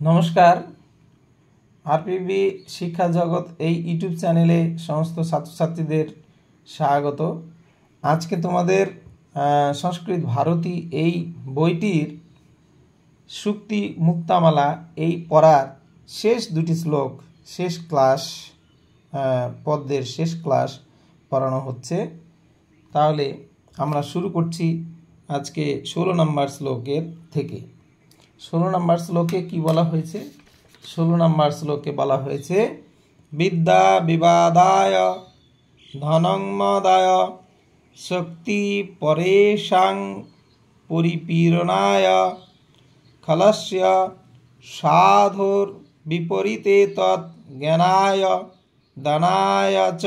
নমস্কার। আরপিবি শিক্ষা জগৎ এই ইউটিউব চ্যানেলে সমস্ত ছাত্রছাত্রীদের স্বাগত। আজকে তোমাদের সংস্কৃত ভারতী এই বইটির সুক্তি মুক্তামালা এই পড়ার শেষ দুটি শ্লোক, শেষ ক্লাস, পদ্যের শেষ ক্লাস পড়ানো হচ্ছে। তাহলে আমরা শুরু করছি আজকে 16 নম্বর শ্লোকের থেকে। 16 নম্বর শ্লোকে কি বলা হয়েছে? 16 নম্বর শ্লোকে বলা হয়েছে, বিদ্যা বিবাদায় ধনং মদায় শক্তি পরেশাং পরিপীড়নায় খলস্য সাধুর বিপরীতে তৎ জ্ঞানায় দানায় চ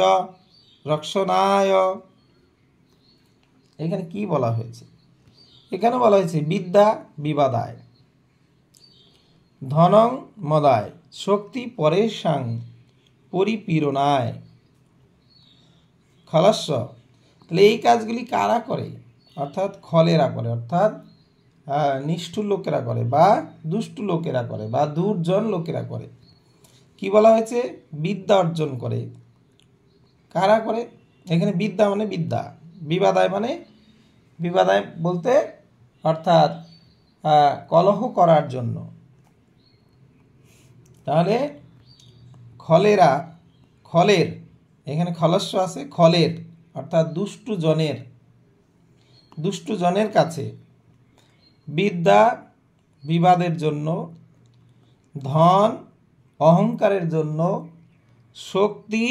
রক্ষণায়। এখানে কি বলা হয়েছে? এখানে বলা হয়েছে বিদ্যা বিবাদায়, ধনং মদায়, শক্তি পরেশাং পরিপীড়নায়, খলস্য। তাহলে এই কাজগুলি কারা করে? অর্থাৎ খলেরা করে, অর্থাৎ নিষ্ঠুর লোকেরা করে, বা দুষ্টু লোকেরা করে, বা দুর্জন লোকেরা করে। কি বলা হয়েছে? বিদ্যা অর্জন করে। কারা করে? এখানে বিদ্যা মানে বিদ্যা, বিবাদায় মানে বিবাদায় বলতে অর্থাৎ কলহ করার জন্য। তাহলে খলেরা, খলের, এখানে খলস্য আছে, খলের অর্থাৎ দুষ্টু জনের কাছে বিদ্যা বিবাদের জন্য, ধন অহংকারের জন্য, শক্তি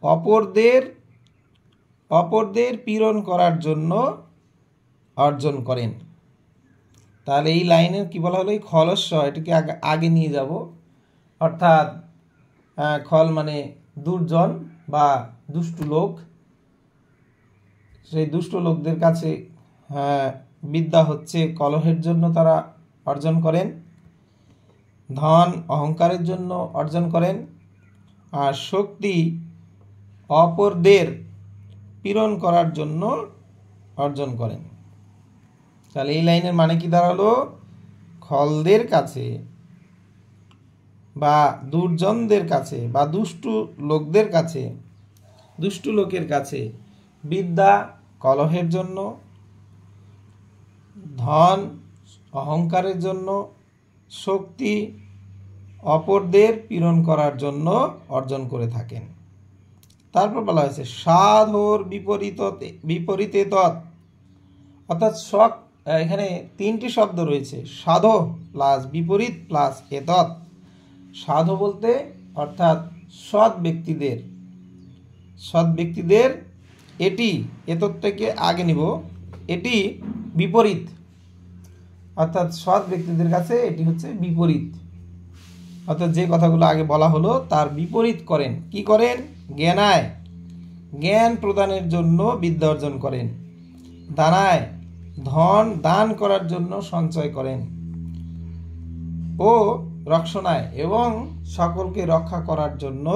অপরদের পীড়ন করার জন্য অর্জন করেন। তাহলে এই লাইনের কি বলা হলো? এই খলস্য, এটাকে আগে নিয়ে যাব। অর্থাৎ খল মানে দুর্জন বা দুষ্টু লোক। সেই দুষ্ট লোকদের কাছে বিদ্যা হচ্ছে কলহের জন্য তারা অর্জন করেন, ধন অহংকারের জন্য অর্জন করেন, আর শক্তি অপরদের পীড়ন করার জন্য অর্জন করেন। তাহলে এই লাইনের মানে কি দাঁড়ালো? খলদের কাছে বা দুর্জনদের কাছে বা দুষ্টু লোকের কাছে বিদ্যা কলহের জন্য, ধন অহংকারের জন্য, শক্তি অপরদের পীড়ন করার জন্য অর্জন করে থাকেন। তারপর বলা হয়েছে সাধুর বিপরীতে তৎ, অর্থাৎ এখানে তিনটি শব্দ রয়েছে, সাধু প্লাস বিপরীত প্লাস এতৎ। সাধু বলতে অর্থাৎ সৎ ব্যক্তিদের এটি, এতৎ থেকে আগে নিব, এটি বিপরীত, অর্থাৎ সৎ ব্যক্তিদের কাছে এটি হচ্ছে বিপরীত। অর্থাৎ যে কথাগুলো আগে বলা হলো তার বিপরীত করেন। কি করেন? জ্ঞানায়, জ্ঞান প্রদানের জন্য বিদ্যা অর্জন করেন। দানায়, ধন দান করার জন্য সঞ্চয় করেন। ও রক্ষণায়, এবং সকলকে রক্ষা করার জন্য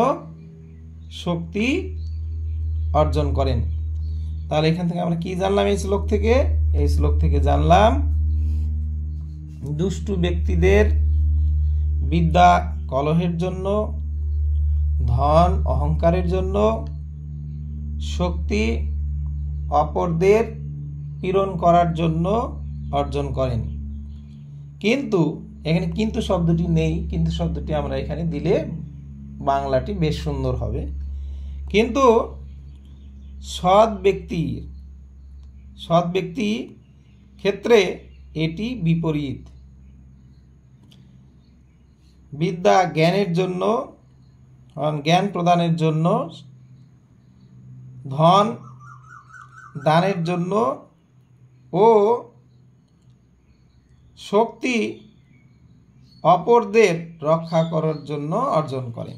শক্তি অর্জন করেন। তাহলে এখান থেকে আমরা কি জানলাম? এই শ্লোক থেকে জানলাম দুষ্টু ব্যক্তিদের বিদ্যা কলহের জন্য, ধন অহংকারের জন্য, শক্তি অপরদের পীড়ন করার জন্য অর্জন করেন। কিন্তু এখানে কিন্তু শব্দটি নেই, কিন্তু শব্দটি আমরা এখানে দিলে বাংলাটি বেশ সুন্দর হবে। কিন্তু সৎ ব্যক্তি ক্ষেত্রে এটি বিপরীত। বিদ্যা জ্ঞানের জন্য, জ্ঞান প্রদানের জন্য, ধন দানের জন্য ও শক্তি অপরদের রক্ষা করার জন্য অর্জন করেন।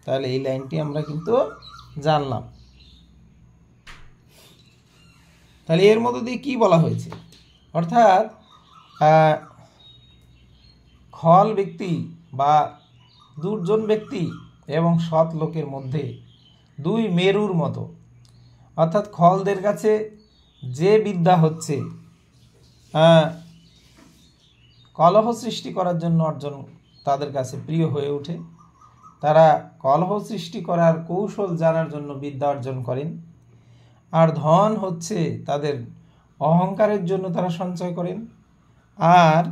তাহলে এই লাইনটি আমরা কিন্তু জানলাম। তাহলে এর মধ্যে দিয়ে কি বলা হয়েছে? অর্থাৎ খল ব্যক্তি বা দুর্জন ব্যক্তি এবং সৎ লোকের মধ্যে দুই মেরুর মতো। অর্থাৎ খলদের কাছে যে বিদ্যা হচ্ছে কলহ সৃষ্টি করার জন্য তাদের কাছে প্রিয় হয়ে ওঠে। তারা কলহ সৃষ্টি করার কৌশল জানার জন্য বিদ্যা অর্জন করেন। আর ধন হচ্ছে তাদের অহংকারের জন্য তারা সঞ্চয় করেন। আর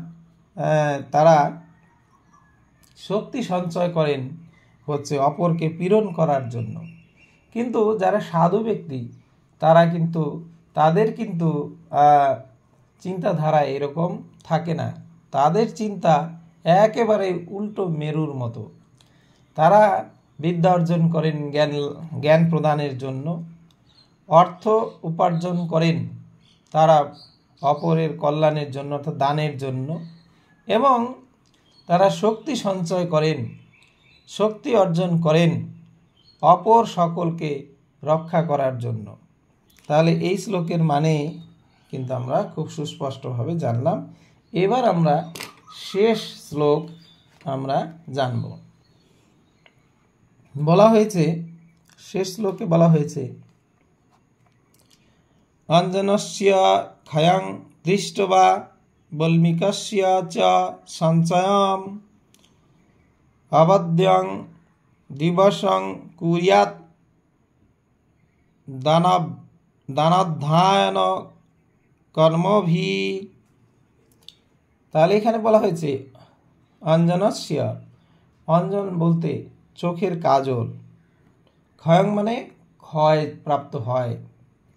তারা শক্তি সঞ্চয় করেন হচ্ছে অপরকে পীড়ন করার জন্য। কিন্তু যারা সাধু ব্যক্তি তাদের কিন্তু চিন্তাধারা এরকম থাকে না। তাদের চিন্তা একেবারে উল্টো মেরুর মতো। তারা বিদ্যা অর্জন করেন জ্ঞান প্রদানের জন্য, অর্থ উপার্জন করেন তারা অপরের কল্যাণের জন্য অর্থাৎ দানের জন্য, এবং তারা শক্তি সঞ্চয় করেন, শক্তি অর্জন করেন অপর সকলকে রক্ষা করার জন্য। তাহলে এই শ্লোকের মানে কিন্তু আমরা খুব সুস্পষ্টভাবে জানলাম। এবার আমরা শেষ শ্লোক আমরা জানব। শেষ শ্লোকে বলা হয়েছে অঞ্জনস্য ক্ষয়ং দৃষ্টবা বল্মীকস্য চ সঞ্চয়ম অবদ্যং দিবসং কুর্যাৎ দানাধ্যায়ন কর্মভি। তাহলে এখানে বলা হয়েছে অঞ্জনস্য, অঞ্জন বলতে চোখের কাজল, ক্ষয়ং মানে ক্ষয়প্রাপ্ত হয়,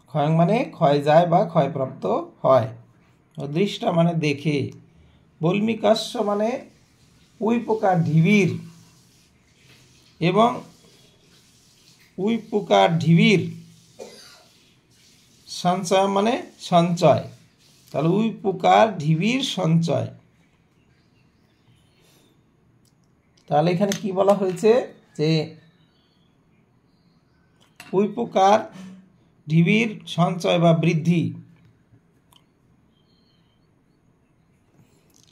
ক্ষয়ং মানে ক্ষয় যায় বা ক্ষয়প্রাপ্ত হয়, দৃষ্টা মানে দেখে, বল্মীকস্য মানে উই পোকার ঢিবির, এবং উই পোকার ঢিবির সঞ্চয় মানে সঞ্চয়। তাহলে উই পোকার ঢিবির সঞ্চয়। তাহলে এখানে কি বলা হয়েছে যে উই পোকার ঢিবির সঞ্চয় বা বৃদ্ধি।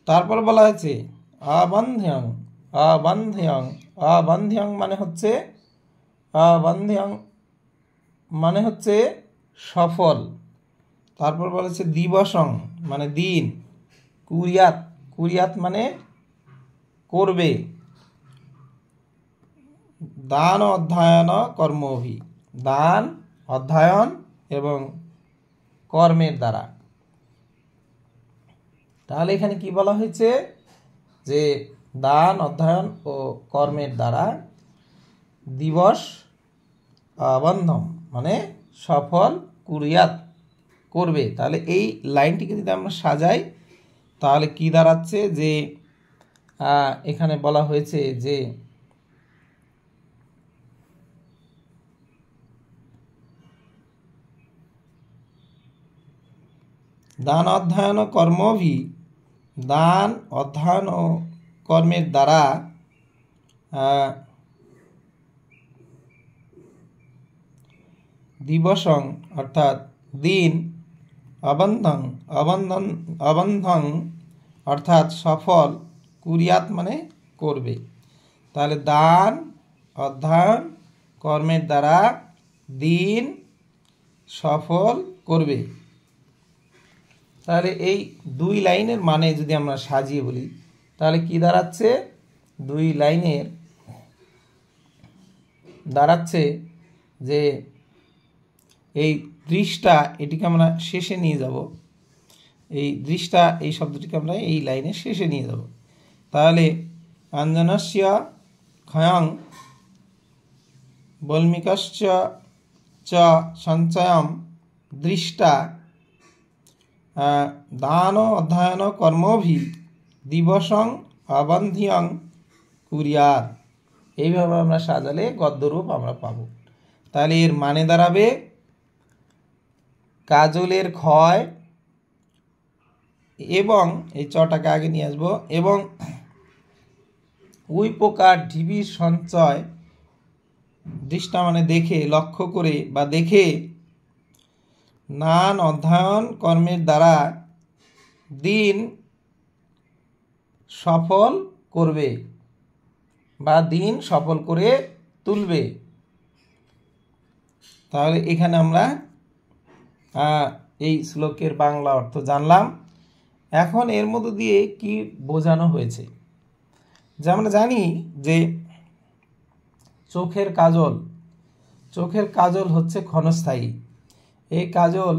তারপর বলা হয়েছে অবন্ধ্যং, অবন্ধ্যং, অবন্ধ্যং মানে হচ্ছে সফল। তারপর বলেছে দিবসং মানে দিন, কুর্যাৎ, কুর্যাৎ মানে করবে, দান অধ্যয়ন কর্মভি, দান অধ্যয়ন এবং কর্মের দ্বারা। তাহলে এখানে কি বলা হয়েছে যে দান অধ্যয়ন ও কর্মের দ্বারা দিবস অবন্ধম মানে সফল, কুর্যাৎ করবে। তাহলে এই লাইনটিকে যদি আমরা সাজাই তাহলে কি দাঁড়াচ্ছে যে এখানে বলা হয়েছে যে দান অধ্যয়ন কর্মভি, দান অধ্যয়ন ও কর্মের দ্বারা দিবসং অর্থাৎ দিন, অবন্ধং অবন্ধং অর্থাৎ সফল, কুর্যাৎ মানে করবে। তাহলে দান অধ্যয়ন কর্মের দ্বারা দিন সফল করবে। তাহলে এই দুই লাইনের মানে যদি আমরা সাজিয়ে বলি তাহলে কি দাঁড়াচ্ছে, দুই লাইনের দাঁড়াচ্ছে যে এই দৃষ্টা, এটিকে আমরা শেষে নিয়ে যাব, এই দৃষ্টা এই শব্দটিকে আমরা এই লাইনের শেষে নিয়ে যাব। তাহলে অঞ্জনস্য ক্ষয়ং বল্মীকস্য চ সঞ্চয়ম দৃষ্টা দান অধ্যয়ন কর্মভি দিবসং অবন্ধ্যং কুর্যাৎ। এইভাবে আমরা সাজালে গদ্যরূপ আমরা পাব। তাহলে এর মানে দাঁড়াবে কাজলের ক্ষয়, এবং এই চটাকে আগে নিয়ে আসবো, এবং উই পোকার ঢিবির সঞ্চয়, দৃষ্টা মানে দেখে, লক্ষ্য করে বা দেখে, নান অধ্যয়ন কর্মের দ্বারা দিন সফল করবে বা দিন সফল করে তুলবে। তাহলে এখানে আমরা এই শ্লোকের বাংলা অর্থ জানলাম। এখন এর মধ্য দিয়ে কি বোঝানো হয়েছে, যে আমরা জানি যে চোখের কাজল হচ্ছে ক্ষণস্থায়ী। এই কাজল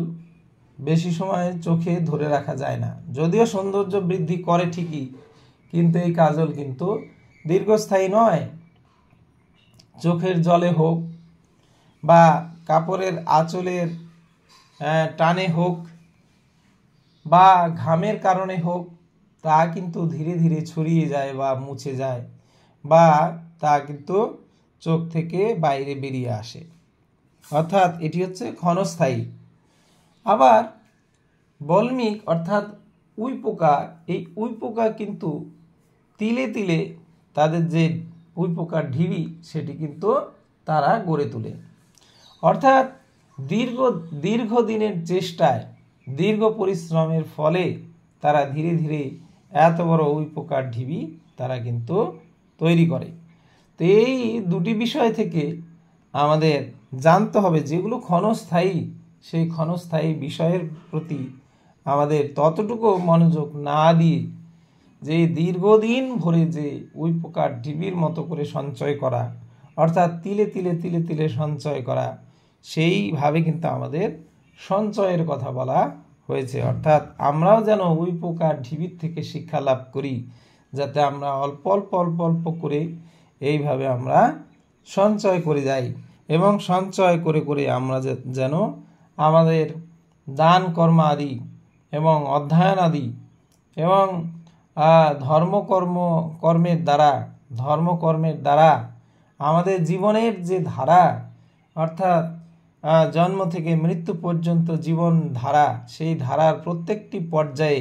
বেশি সময় চোখে ধরে রাখা যায় না, যদিও সৌন্দর্য বৃদ্ধি করে ঠিকই, কিন্তু এই কাজল কিন্তু দীর্ঘস্থায়ী নয়। চোখের জলে হোক বা কাপড়ের আঁচলের টানে হোক বা ঘামের কারণে হোক, তা কিন্তু ধীরে ধীরে ছড়িয়ে যায় বা মুছে যায়, বা তা কিন্তু চোখ থেকে বাইরে বেরিয়ে আসে, অর্থাৎ এটি হচ্ছে ক্ষণস্থায়ী। আবার বলমিক অর্থাৎ উইপোকা, এই উইপোকা কিন্তু তিলে তিলে তাদের যে উইপোকার ঢিবি সেটি কিন্তু তারা গড়ে তোলে, অর্থাৎ দীর্ঘদিনের চেষ্টায়, দীর্ঘ পরিশ্রমের ফলে তারা ধীরে ধীরে এত বড় উইপোকার ঢিবি তারা কিন্তু তৈরি করে। তো এই দুটি বিষয় থেকে আমাদের জানতে হবে, যেগুলো ক্ষণস্থায়ী, সেই ক্ষণস্থায়ী বিষয়ের প্রতি আমাদের ততটুকু মনোযোগ না দিয়ে যে দীর্ঘদিন ভরে যে উইপোকার ঢিবির মতো করে সঞ্চয় করা, অর্থাৎ তিলে তিলে তিলে তিলে সঞ্চয় করা, সেইভাবে কিন্তু আমাদের সঞ্চয়ের কথা বলা হয়েছে। অর্থাৎ আমরাও যেন উইপোকার ঢিবির থেকে শিক্ষা লাভ করি, যাতে আমরা অল্প অল্প অল্প অল্প করে এইভাবে আমরা সঞ্চয় করে যাই, এবং সঞ্চয় করে করে আমরা যেন আমাদের দান কর্ম আদি এবং অধ্যয়ন আদি এবং ধর্মকর্মের দ্বারা আমাদের জীবনের যে ধারা, অর্থাৎ জন্ম থেকে মৃত্যু পর্যন্ত জীবন ধারা, সেই ধারার প্রত্যেকটি পর্যায়ে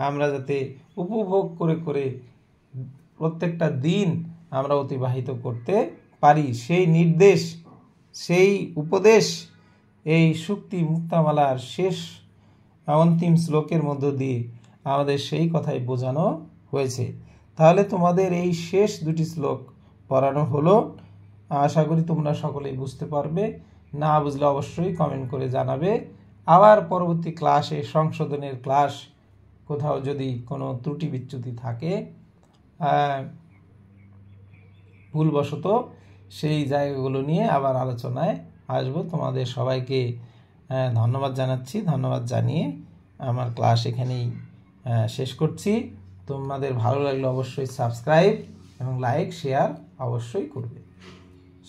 আমরা যাতে উপভোগ করে করে প্রত্যেকটা দিন আমরা অতিবাহিত করতে পারি, সেই নির্দেশ, সেই উপদেশ এই সুক্তি মুক্তামালার শেষ অন্তিম শ্লোকের মধ্য দিয়ে আমাদের সেই কথাই বোঝানো হয়েছে। তাহলে তোমাদের এই শেষ দুটি শ্লোক পড়ানো হলো, আশা করি তোমরা সকলেই বুঝতে পারবে। না বুঝলে অবশ্যই কমেন্ট করে জানাবে। আবার পরবর্তী ক্লাসে সংশোধনের ক্লাস, কোথাও যদি কোনো ত্রুটি বিচ্যুতি থাকে ভুলবশত, সেই জায়গাগুলো নিয়ে আবার আলোচনায় আসবো। তোমাদের সবাইকে ধন্যবাদ জানাচ্ছি। ধন্যবাদ জানিয়ে আমার ক্লাস এখানেই শেষ করছি। তোমাদের ভালো লাগলে অবশ্যই সাবস্ক্রাইব এবং লাইক শেয়ার অবশ্যই করবে।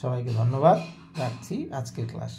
সবাইকে ধন্যবাদ, রাখছি আজকের ক্লাস।